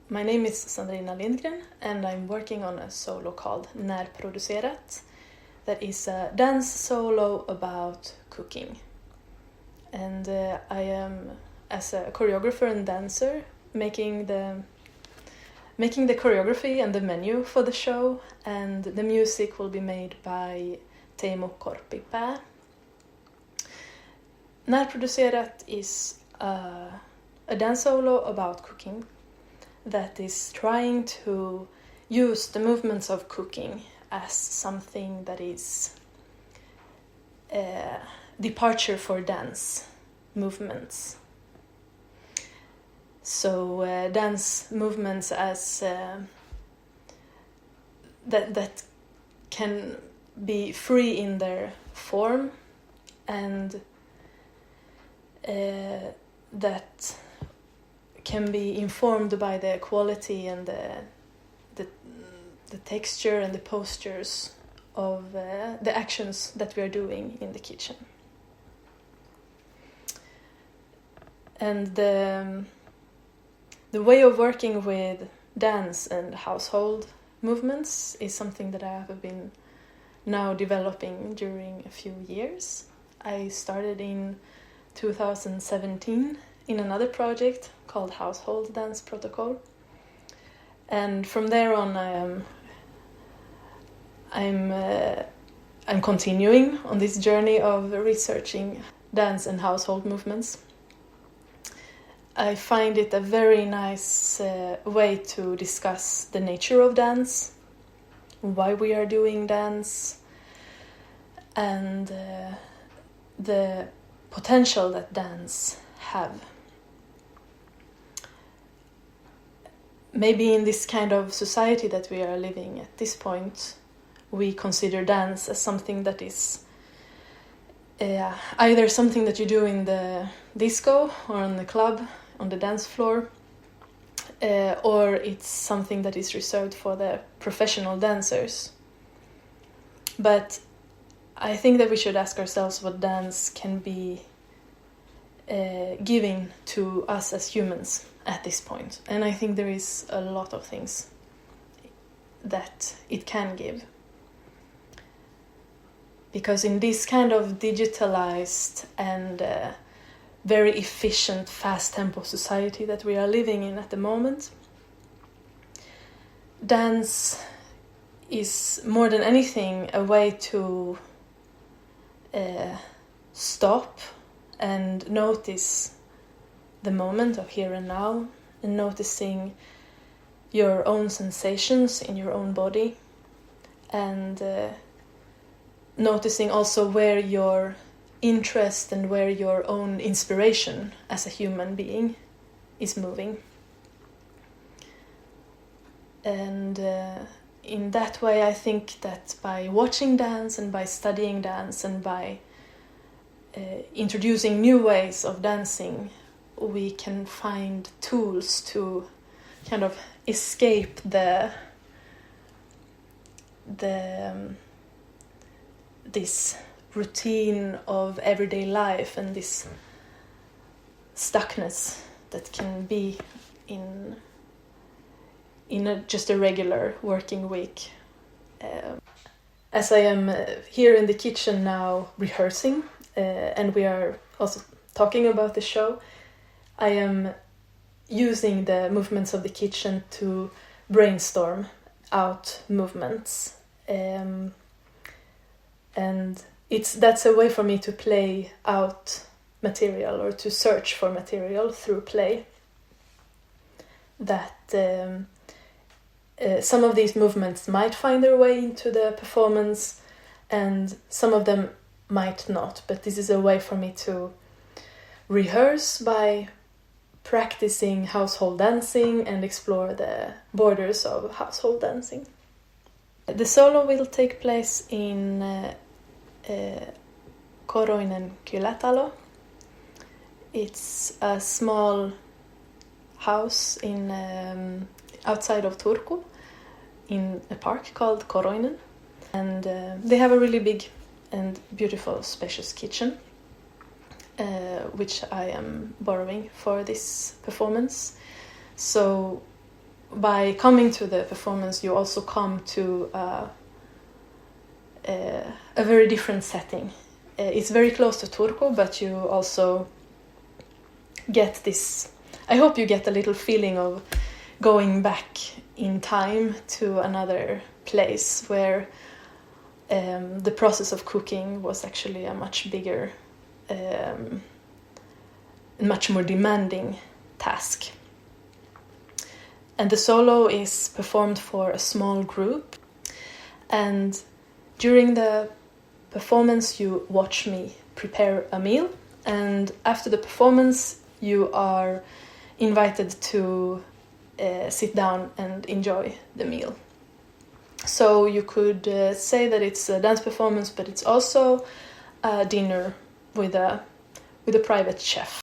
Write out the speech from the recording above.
My name is Sandrina Lindgren and I'm working on a solo called Närproducerat that is a dance solo about cooking. And I am, as a choreographer and dancer, making the choreography and the menu for the show, and the music will be made by Teemu Korpipää. Närproducerat is a dance solo about cooking that is trying to use the movements of cooking as something that is a departure for dance movements. So dance movements as that can be free in their form and that can be informed by the quality and the texture and the postures of the actions that we are doing in the kitchen. And the way of working with dance and household movements is something that I have been now developing during a few years. I started in 2017 in another project called Household Dance Protocol, and from there on I'm continuing on this journey of researching dance and household movements. I find it a very nice way to discuss the nature of dance, why we are doing dance, and the potential that dance have. Maybe in this kind of society that we are living at this point, we consider dance as something that is either something that you do in the disco or in the club, on the dance floor, or it's something that is reserved for the professional dancers. But I think that we should ask ourselves what dance can be giving to us as humans at this point. And I think there is a lot of things that it can give. Because in this kind of digitalized and very efficient, fast-tempo society that we are living in at the moment, dance is more than anything a way to stop and notice the moment of here and now, and noticing your own sensations in your own body, and noticing also where your interest and where your own inspiration as a human being is moving. And in that way, I think that by watching dance and by studying dance and by introducing new ways of dancing, we can find tools to kind of escape this routine of everyday life and this stuckness that can be in just a regular working week. As I am here in the kitchen now rehearsing, and we are also talking about the show, I am using the movements of the kitchen to brainstorm out movements. And that's a way for me to play out material or to search for material through play. That some of these movements might find their way into the performance and some of them might not, but this is a way for me to rehearse by practicing household dancing and explore the borders of household dancing. The solo will take place in Koroinen kylätalo. It's a small house in outside of Turku in a park called Koroinen, and they have a really big and beautiful spacious kitchen, which I am borrowing for this performance. So by coming to the performance, you also come to a very different setting. It's very close to Turku, but you also get this... I hope you get a little feeling of going back in time to another place where the process of cooking was actually a much bigger, much more demanding task. And the solo is performed for a small group, and during the performance you watch me prepare a meal, and after the performance you are invited to sit down and enjoy the meal. So you could say that it's a dance performance, but it's also a dinner with a private chef.